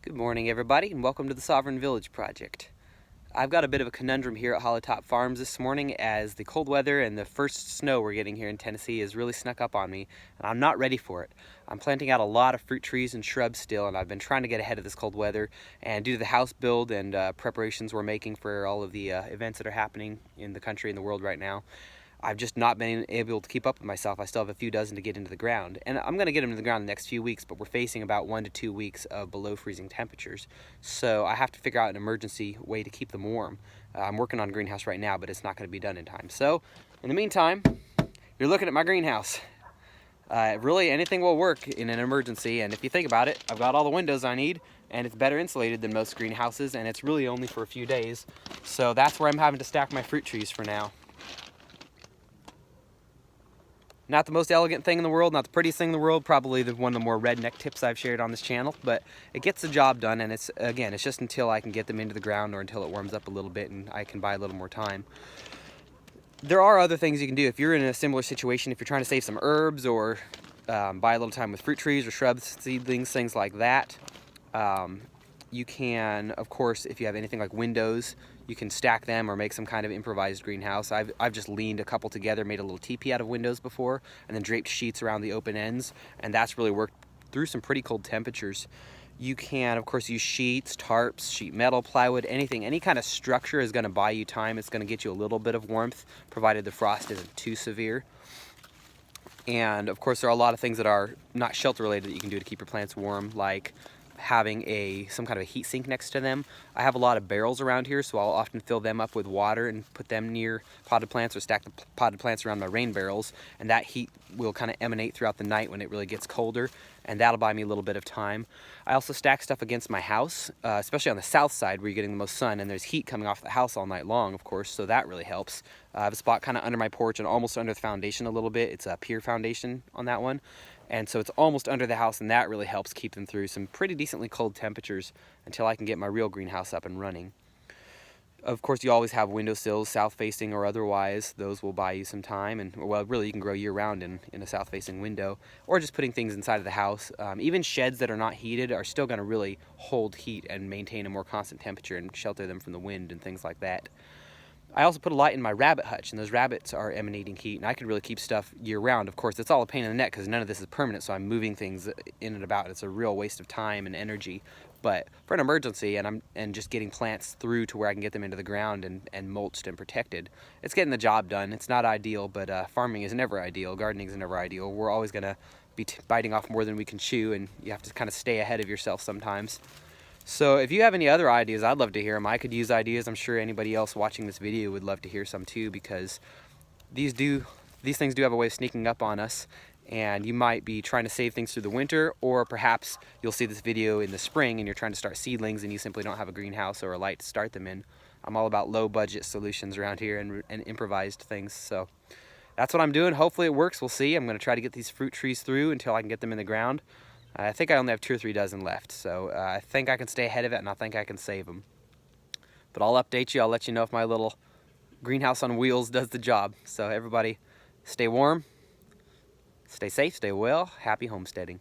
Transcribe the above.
Good morning, everybody, and welcome to the Sovereign Village Project. I've got a bit of a conundrum here at Hollow Top Farms this morning as the cold weather and the first snow we're getting here in Tennessee has really snuck up on me, and I'm not ready for it. I'm planting out a lot of fruit trees and shrubs still, and I've been trying to get ahead of this cold weather, and due to the house build and preparations we're making for all of the events that are happening in the country and the world right now, I've just not been able to keep up with myself. I still have a few dozen to get into the ground. And I'm going to get them to the ground in the next few weeks, but we're facing about 1 to 2 weeks of below freezing temperatures. So I have to figure out an emergency way to keep them warm. I'm working on a greenhouse right now, but it's not going to be done in time. So in the meantime, you're looking at my greenhouse. Really, anything will work in an emergency. And if you think about it, I've got all the windows I need, and it's better insulated than most greenhouses, and it's really only for a few days. So that's where I'm having to stack my fruit trees for now. Not the most elegant thing in the world, not the prettiest thing in the world, probably one of the more redneck tips I've shared on this channel, but it gets the job done, and it's just until I can get them into the ground or until it warms up a little bit and I can buy a little more time. There are other things you can do if you're in a similar situation, if you're trying to save some herbs or buy a little time with fruit trees or shrubs, seedlings, things like that. You can, of course, if you have anything like windows, you can stack them or make some kind of improvised greenhouse. I've just leaned a couple together, made a little teepee out of windows before, and then draped sheets around the open ends, and that's really worked through some pretty cold temperatures. You can, of course, use sheets, tarps, sheet metal, plywood, anything. Any kind of structure is going to buy you time. It's going to get you a little bit of warmth, provided the frost isn't too severe. And, of course, there are a lot of things that are not shelter-related that you can do to keep your plants warm, like having some kind of a heat sink next to them. I have a lot of barrels around here, so I'll often fill them up with water and put them near potted plants or stack the potted plants around my rain barrels, and that heat will kind of emanate throughout the night when it really gets colder, and that'll buy me a little bit of time. I also stack stuff against my house, especially on the south side where you're getting the most sun, and there's heat coming off the house all night long, of course, so that really helps. I have a spot kind of under my porch and almost under the foundation a little bit. It's a pier foundation on that one. And so it's almost under the house, and that really helps keep them through some pretty decently cold temperatures until I can get my real greenhouse up and running. Of course, you always have windowsills, south-facing or otherwise. Those will buy you some time, and well, really you can grow year-round in a south-facing window, or just putting things inside of the house. Even sheds that are not heated are still going to really hold heat and maintain a more constant temperature and shelter them from the wind and things like that. I also put a light in my rabbit hutch, and those rabbits are emanating heat, and I could really keep stuff year-round. Of course, it's all a pain in the neck because none of this is permanent, so I'm moving things in and about. It's a real waste of time and energy. But for an emergency and just getting plants through to where I can get them into the ground and mulched and protected, it's getting the job done. It's not ideal, but farming is never ideal. Gardening is never ideal. We're always going to be biting off more than we can chew, and you have to kind of stay ahead of yourself sometimes. So if you have any other ideas, I'd love to hear them. I could use ideas. I'm sure anybody else watching this video would love to hear some too, because these things do have a way of sneaking up on us, and you might be trying to save things through the winter, or perhaps you'll see this video in the spring and you're trying to start seedlings and you simply don't have a greenhouse or a light to start them in. I'm all about low budget solutions around here and improvised things. So that's what I'm doing. Hopefully it works. We'll see. I'm going to try to get these fruit trees through until I can get them in the ground. I think I only have 2 or 3 dozen left, so I think I can stay ahead of it, and I think I can save them. But I'll update you. I'll let you know if my little greenhouse on wheels does the job. So everybody, stay warm, stay safe, stay well, happy homesteading.